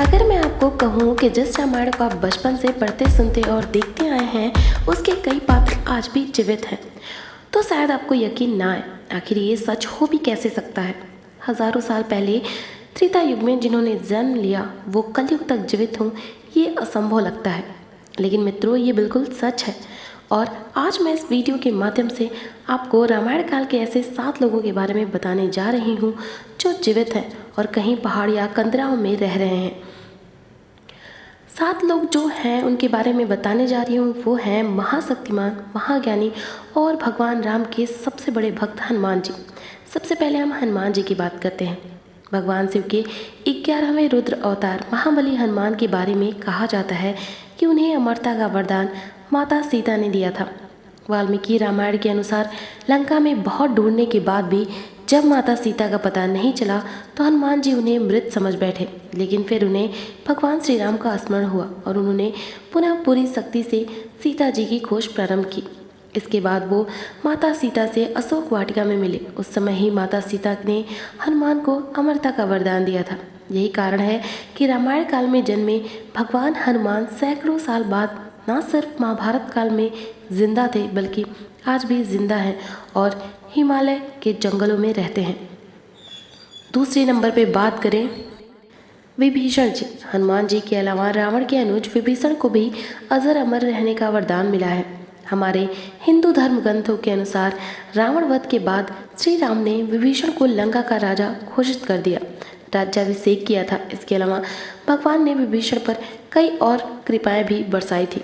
अगर मैं आपको कहूँ कि जिस रामायण को आप बचपन से पढ़ते सुनते और देखते आए हैं उसके कई पात्र आज भी जीवित हैं, तो शायद आपको यकीन ना आए आखिर ये सच हो भी कैसे सकता है। हजारों साल पहले त्रेता युग में जिन्होंने जन्म लिया वो कलयुग तक जीवित हों, ये असंभव लगता है, लेकिन मित्रों ये बिल्कुल सच है। और आज मैं इस वीडियो के माध्यम से आपको रामायण काल के ऐसे 7 लोगों के बारे में बताने जा रही हूँ जो जीवित हैं और कहीं पहाड़ या कंदराओं में रह रहे हैं। 7 लोग जो हैं उनके बारे में बताने जा रही हूँ वो हैं महाशक्तिमान, महाज्ञानी और भगवान राम के सबसे बड़े भक्त हनुमान जी। सबसे पहले हम हनुमान जी की बात करते हैं। भगवान शिव के 11वें रुद्र अवतार महाबली हनुमान के बारे में कहा जाता है कि उन्हें अमरता का वरदान माता सीता ने दिया था। वाल्मीकि रामायण के अनुसार लंका में बहुत ढूंढने के बाद भी जब माता सीता का पता नहीं चला तो हनुमान जी उन्हें मृत समझ बैठे, लेकिन फिर उन्हें भगवान श्री राम का स्मरण हुआ और उन्होंने पुनः पूरी शक्ति से सीता जी की खोज प्रारंभ की। इसके बाद वो माता सीता से अशोक वाटिका में मिले। उस समय ही माता सीता ने हनुमान को अमरता का वरदान दिया था। यही कारण है कि रामायण काल में जन्मे भगवान हनुमान सैकड़ों साल बाद न सिर्फ महाभारत काल में जिंदा थे बल्कि आज भी जिंदा हैं और हिमालय के जंगलों में रहते हैं। दूसरे नंबर पे बात करें विभीषण जी। हनुमान जी के अलावा रावण के अनुज विभीषण को भी अजर अमर रहने का वरदान मिला है। हमारे हिंदू धर्म ग्रंथों के अनुसार रावण वध के बाद श्री राम ने विभीषण को लंका का राजा घोषित कर दिया, राज्याभिषेक किया था। इसके अलावा भगवान ने विभीषण पर कई और कृपाएं भी बरसाई थी।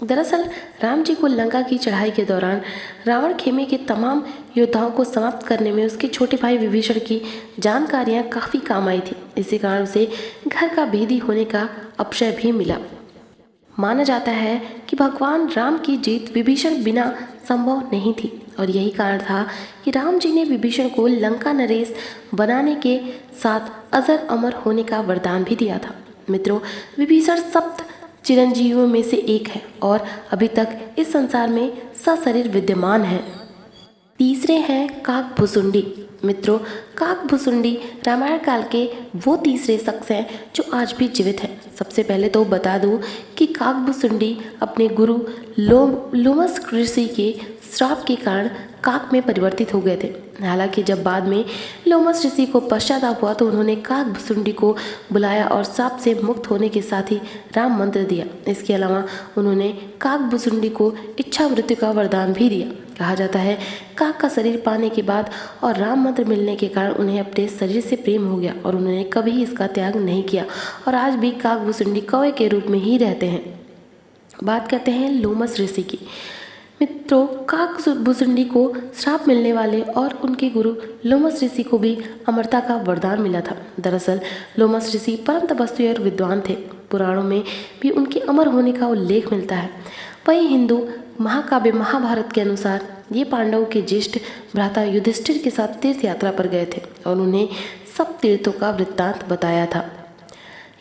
दरअसल राम जी को लंका की चढ़ाई के दौरान रावण खेमे के तमाम योद्धाओं को समाप्त करने में उसके छोटे भाई विभीषण की जानकारियां काफ़ी काम आई थी। इसी कारण उसे घर का भेदी होने का अवसर भी मिला। माना जाता है कि भगवान राम की जीत विभीषण बिना संभव नहीं थी और यही कारण था कि राम जी ने विभीषण को लंका नरेश बनाने के साथ अजर अमर होने का वरदान भी दिया था। मित्रों, विभीषण सप्त चिरंजीवियों में से एक है और अभी तक इस संसार में सशरीर विद्यमान है। तीसरे हैं काकभुसुंडी। मित्रों, काकभुसुंडी रामायण काल के वो तीसरे शख्स हैं जो आज भी जीवित हैं। सबसे पहले तो बता दूं कि काकभुसुंडी अपने गुरु लोमस ऋषि के श्राप के कारण काक में परिवर्तित हो गए थे। हालांकि जब बाद में लोमस ऋषि को पश्चाताप हुआ तो उन्होंने काकभुसुंडी को बुलाया और श्राप से मुक्त होने के साथ ही राम मंत्र दिया। इसके अलावा उन्होंने काकभुसुंडी को इच्छा मृत्यु का वरदान भी दिया। कहा जाता है काक का शरीर पाने के बाद और राम मंत्र मिलने के कारण उन्हें अपने शरीर से प्रेम हो गया और उन्होंने कभी इसका त्याग नहीं किया और आज भी काकभुसुंडी कौवे के रूप में ही रहते हैं। बात करते हैं लोमस ऋषि की। मित्रों, काकभुसुंडी को श्राप मिलने वाले और उनके गुरु लोमस ऋषि को भी अमरता का वरदान मिला था। दरअसल लोमस ऋषि परम तपस्वी और विद्वान थे। पुराणों में भी उनके अमर होने का उल्लेख मिलता है। वहीं हिंदू महाकाव्य महाभारत के अनुसार ये पांडवों के ज्येष्ठ भ्राता युधिष्ठिर के साथ तीर्थ यात्रा पर गए थे और उन्हें सब तीर्थों का वृत्तांत बताया था।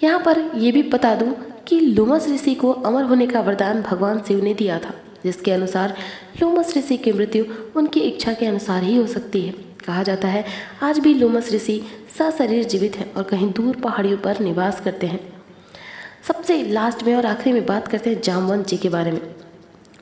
यहाँ पर यह भी बता दूं कि लोमस ऋषि को अमर होने का वरदान भगवान शिव ने दिया था, जिसके अनुसार लोमस ऋषि की मृत्यु उनकी इच्छा के अनुसार ही हो सकती है। कहा जाता है आज भी लोमस ऋषि सशरीर जीवित हैं और कहीं दूर पहाड़ियों पर निवास करते हैं। सबसे लास्ट में और आखिरी में बात करते हैं जामवंत जी के बारे में।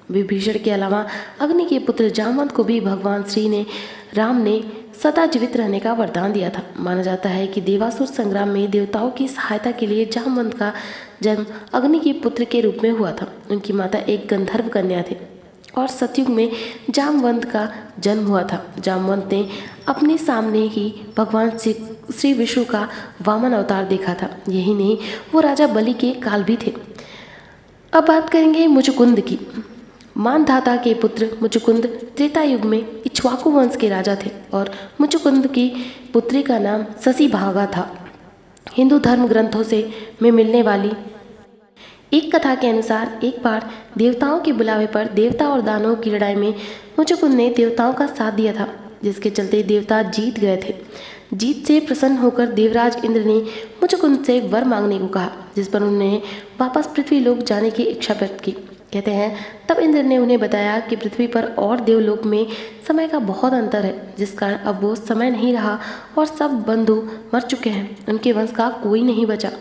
विभीषण के अलावा अग्नि के पुत्र जामवंत को भी भगवान श्री राम ने सदा जीवित रहने का वरदान दिया था। माना जाता है कि देवासुर संग्राम में देवताओं की सहायता के लिए जामवंत का जन्म अग्नि के पुत्र के रूप में हुआ था। उनकी माता एक गंधर्व कन्या थी और सतयुग में जामवंत का जन्म हुआ था। जामवंत ने अपने सामने ही भगवान श्री विष्णु का वामन अवतार देखा था। यही नहीं, वो राजा बलि के काल भी थे। अब बात करेंगे मुचुकुंद की। मानधाता के पुत्र मुचुकुंद त्रेता युग में इक्ष्वाकु वंश के राजा थे और मुचुकुंद की पुत्री का नाम शशिभागा था। हिंदू धर्म ग्रंथों में मिलने वाली एक कथा के अनुसार एक बार देवताओं के बुलावे पर देवता और दानवों की लड़ाई में मुचुकुंद ने देवताओं का साथ दिया था, जिसके चलते देवता जीत गए थे। जीत से प्रसन्न होकर देवराज इंद्र ने मुचुकुंद से वर मांगने को कहा, जिस पर उन्होंने वापस पृथ्वी लोक जाने की इच्छा व्यक्त की। कहते हैं तब इंद्र ने उन्हें बताया कि पृथ्वी पर और देवलोक में समय का बहुत अंतर है, जिस कारण अब वो समय नहीं रहा और सब बंधु मर चुके हैं, उनके वंश का कोई नहीं बचा।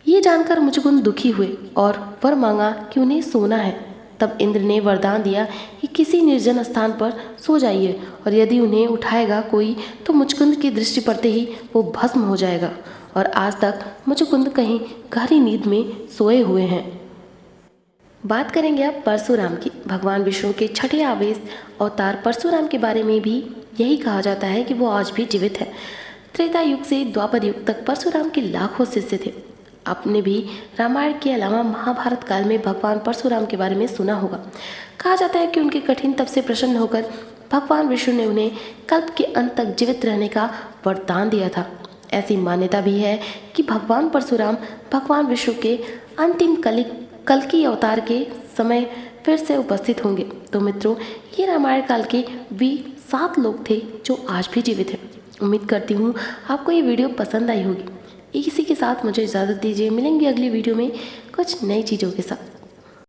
ये जानकर मुचुकुंद दुखी हुए और वर मांगा कि उन्हें सोना है। तब इंद्र ने वरदान दिया कि किसी निर्जन स्थान पर सो जाइए और यदि उन्हें उठाएगा कोई तो मुचुकुंद की दृष्टि पड़ते ही वो भस्म हो जाएगा। और आज तक मुचुकुंद कहीं गहरी नींद में सोए हुए हैं। बात करेंगे अब परशुराम की। भगवान विष्णु के छठे आवेश अवतार परशुराम के बारे में भी यही कहा जाता है कि वो आज भी जीवित है। त्रेता युग से द्वापर युग तक परशुराम के लाखों शिष्य थे। आपने भी रामायण के अलावा महाभारत काल में भगवान परशुराम के बारे में सुना होगा। कहा जाता है कि उनके कठिन तप से प्रसन्न होकर भगवान विष्णु ने उन्हें कल्प के अंत तक जीवित रहने का वरदान दिया था। ऐसी मान्यता भी है कि भगवान परशुराम भगवान विष्णु के अंतिम कल्कि अवतार के समय फिर से उपस्थित होंगे। तो मित्रों, ये रामायण काल के वे 7 लोग थे जो आज भी जीवित हैं। उम्मीद करती हूँ आपको ये वीडियो पसंद आई होगी। इसी के साथ मुझे इजाज़त दीजिए। मिलेंगे अगली वीडियो में कुछ नई चीज़ों के साथ।